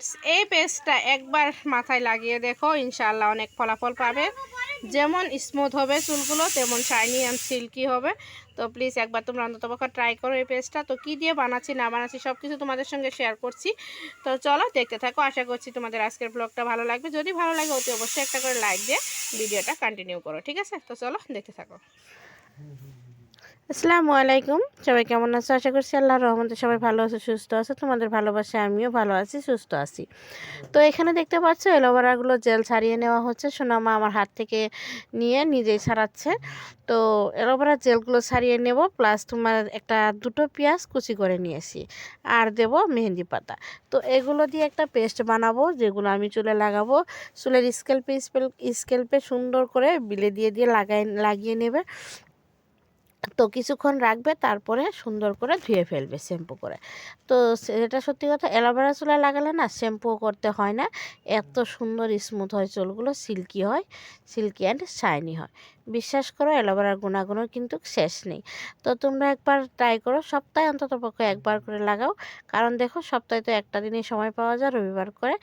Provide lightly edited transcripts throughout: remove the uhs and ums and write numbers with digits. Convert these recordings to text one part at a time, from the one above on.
Friends, এই পেস্টটা একবার মাথায় লাগিয়ে দেখো, ইনশাআল্লাহ অনেক ফলাফল পাবে। যেমন স্মুথ হবে চুলগুলো, তেমন শাইনি অ্যান্ড সিল্কি হবে। তো প্লিজ একবার তোমরা অন্ততপক্ষে ট্রাই করো এই পেস্টটা। তো কী দিয়ে বানাচ্ছি না বানাচ্ছি সব কিছু তোমাদের সঙ্গে শেয়ার করছি। তো চলো দেখতে থাকো, আশা করছি তোমাদের আজকের ব্লগটা ভালো লাগবে। যদি ভালো লাগে অতি অবশ্যই একটা করে লাইক দিয়ে ভিডিওটা কন্টিনিউ করো, ঠিক আছে? তো চলো দেখতে থাকো। আসসালামু আলাইকুম, সবাই কেমন আছো? আশা করছি আল্লাহর রহমতে সবাই ভালো আছে, সুস্থ আছে। তোমাদের ভালোবাসা আমিও ভালো আছি, সুস্থ আছি। তো এখানে দেখতে পাচ্ছ অ্যালোভেরাগুলো জেল ছাড়িয়ে নেওয়া হচ্ছে। সোনামা আমার হাত থেকে নিয়ে নিজেই ছাড়াচ্ছে। তো অ্যালোভেরা জেলগুলো ছাড়িয়ে নেব, প্লাস তোমার দুটো পেঁয়াজ কুচি করে নিয়েছি, আর দেব মেহেন্দি পাতা। তো এগুলো দিয়ে একটা পেস্ট বানাবো, যেগুলো আমি চুলে লাগাবো। চুলের স্কেল্পে সুন্দর করে বিলে দিয়ে লাগিয়ে নেবে। তো কিছুক্ষণ রাখবে, তারপরে সুন্দর করে ধুয়ে ফেলবে শ্যাম্পু করে। তো এটা সত্যি কথা, অ্যালোভেরা চুলে লাগালে না শ্যাম্পু করতে হয় না, এত সুন্দর স্মুথ হয় চুলগুলো, সিল্কি অ্যান্ড শাইনি হয়। বিশ্বাস করো, অ্যালোভেরার গুণাগুণও কিন্তু শেষ নেই। তো তোমরা একবার ট্রাই করো, সপ্তাহে অন্তত পক্ষে একবার করে লাগাও। কারণ দেখো, সপ্তাহে তো একটা দিনই সময় পাওয়া যায়, রবিবার করে।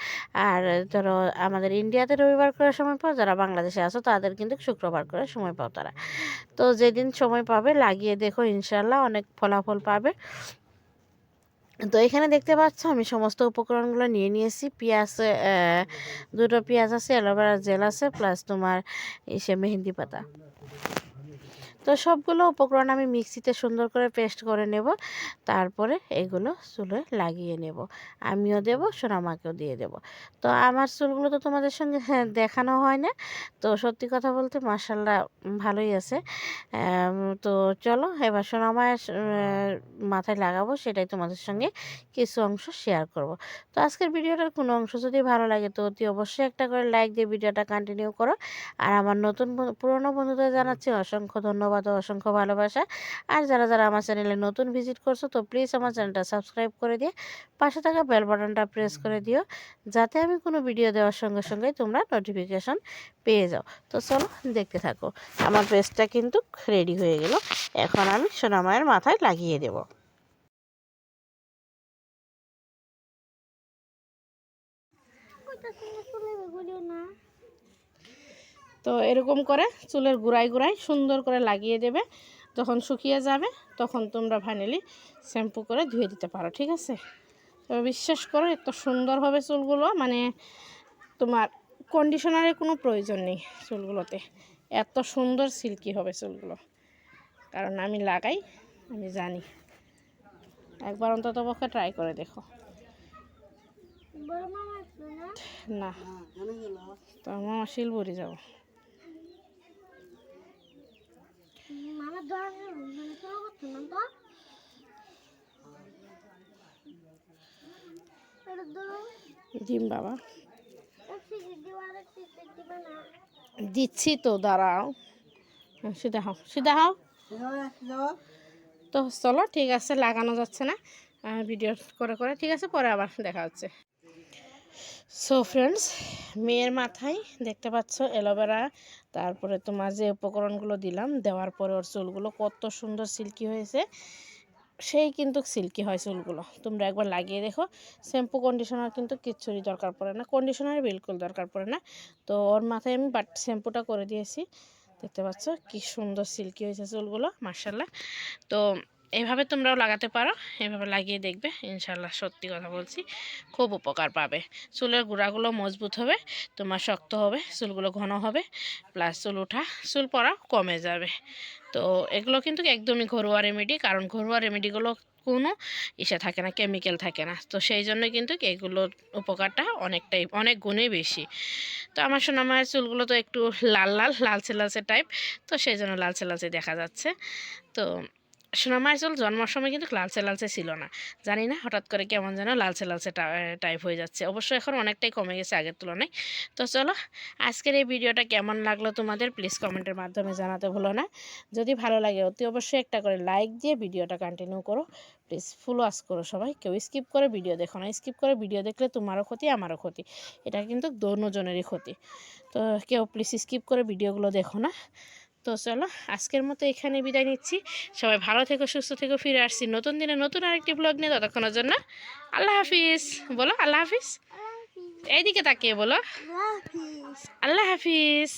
আর ধরো আমাদের ইন্ডিয়াতে রবিবার করে সময় পাও, যারা বাংলাদেশে আছো তাদের কিন্তু শুক্রবার করে সময় পাও তারা। তো যেদিন সময় পাবে লাগিয়ে দেখো, ইনশাল্লাহ অনেক ফলাফল পাবে। তো এখানে দেখতে পাচ্ছ আমি সমস্ত উপকরণগুলো নিয়ে নিয়েছি। দুটো পেঁয়াজ আছে, অ্যালোভেরা জেল আছে, প্লাস তোমার মেহেন্দি পাতা। তো সবগুলো উপকরণ আমি মিক্সিতে সুন্দর করে পেস্ট করে নেব। তারপরে এগুলো চুলে লাগিয়ে নেব, আমিও দেব, সোনামাকেও দিয়ে দেব। তো আমার চুলগুলো তো তোমাদের সঙ্গে দেখানো হয় না। তো সত্যি কথা বলতে মাশাআল্লাহ ভালোই আছে। তো চলো এবার সোনামায়ের মাথায় লাগাবো, সেটাই তোমাদের সঙ্গে কিছু অংশ শেয়ার করব। তো আজকের ভিডিওটার কোনো অংশ যদি ভালো লাগে তো অতি অবশ্যই একটা করে লাইক দিয়ে ভিডিওটা কন্টিনিউ করো। আর আমার পুরনো বন্ধুদের জানাচ্ছি অসংখ্য ধন্যবাদ ও অসংখ্য ভালোবাসা। আর যারা আমার চ্যানেলে নতুন ভিজিট করছো, তো প্লিজ আমার চ্যানেলটা সাবস্ক্রাইব করে দিয়ে পাশে থাকা বেল বাটনটা প্রেস করে দিও, যাতে আমি কোনো ভিডিও দেওয়ার সঙ্গে সঙ্গে তোমরা নোটিফিকেশন পেয়ে যাও। তো চলো দেখতে থাকো। আমার পেস্টটা কিন্তু রেডি হয়ে গেল, এখন আমি সোনামায়ের মাথায় লাগিয়ে দেব। তো এরকম করে চুলের গোড়ায় সুন্দর করে লাগিয়ে দেবে। যখন শুকিয়ে যাবে তখন তোমরা ফাইনালি শ্যাম্পু করে ধুয়ে দিতে পারো, ঠিক আছে? তো বিশ্বাস করো, এত সুন্দর হবে চুলগুলো, মানে তোমার কন্ডিশনারের কোনো প্রয়োজন নেই চুলগুলোতে। এত সুন্দর সিল্কি হবে চুলগুলো, কারণ আমি লাগাই, আমি জানি। একবার অন্তত পক্ষে ট্রাই করে দেখো। না, তো মামা শিলবরি যাবো। ডিম বাবা দিচ্ছি তো, দাঁড়াও। সিধা হও। তো চলো ঠিক আছে, লাগানো যাচ্ছে না ভিডিও করে, ঠিক আছে, পরে আবার দেখা হচ্ছে। সো ফ্রেন্ডস, মেয়ের মাথায় দেখতে পাচ্ছ অ্যালোভেরা, তারপরে তোমার যে উপকরণগুলো দিলাম, দেওয়ার পরে ওর চুলগুলো কত সুন্দর সিল্কি হয়েছে। সেই কিন্তু সিল্কি হয় চুলগুলো, তোমরা একবার লাগিয়ে দেখো। শ্যাম্পু কন্ডিশনার কিন্তু কিচ্ছুরই দরকার পড়ে না, কন্ডিশনার বিলকুল দরকার পড়ে না। তো ওর মাথায় আমি শ্যাম্পুটা করে দিয়েছি, দেখতে পাচ্ছ কি সুন্দর সিল্কি হয়েছে চুলগুলো, মাশাআল্লাহ। তো এইভাবে তোমরাও লাগাতে পারো, এভাবে লাগিয়ে দেখবে, ইনশাল্লাহ সত্যি কথা বলছি খুব উপকার পাবে। চুলের গোড়াগুলো মজবুত হবে, তোমার শক্ত হবে, চুলগুলো ঘন হবে, প্লাস চুল পড়া কমে যাবে। তো এগুলো কিন্তু একদমই ঘরোয়া রেমেডি, কারণ ঘরোয়া রেমেডিগুলো কোনো থাকে না, কেমিক্যাল থাকে না। তো সেই জন্য কিন্তু এগুলোর উপকারটা অনেক গুণেই বেশি। তো আমার সোনামায়ের চুলগুলো তো একটু লালচে টাইপ, তো সেই জন্য লালচে দেখা যাচ্ছে। তো সোনামায়ের চুল জন্মের সময় কিন্তু লালচে ছিল না, জানি না হঠাৎ করে কেমন যেন লালচে টাইপ হয়ে যাচ্ছে। অবশ্য এখন অনেকটাই কমে গেছে আগের তুলনায়। তো চলো, আজকের এই ভিডিওটা কেমন লাগলো তোমাদের প্লিজ কমেন্টের মাধ্যমে জানাতে ভুলো না। যদি ভালো লাগে অতি অবশ্যই একটা করে লাইক দিয়ে ভিডিওটা কন্টিনিউ করো। প্লিজ ফুল ওয়াচ করো সবাই, কেউ স্কিপ করে ভিডিও দেখো না। স্কিপ করে ভিডিও দেখলে তোমারও ক্ষতি, আমারও ক্ষতি, এটা কিন্তু দুজনেরই ক্ষতি। তো কেউ প্লিজ স্কিপ করে ভিডিওগুলো দেখো না। তো চলো আজকের মতো এখানে বিদায় নিচ্ছি। সবাই ভালো থেকো, সুস্থ থেকো। ফিরে আসছি নতুন দিনে নতুন আরেকটি ব্লগ নিয়ে, ততক্ষণের জন্য আল্লাহ হাফিজ। বলো আল্লাহ হাফিজ। এইদিকে তাকিয়ে বলো, আল্লাহ হাফিজ। আল্লাহ হাফিজ।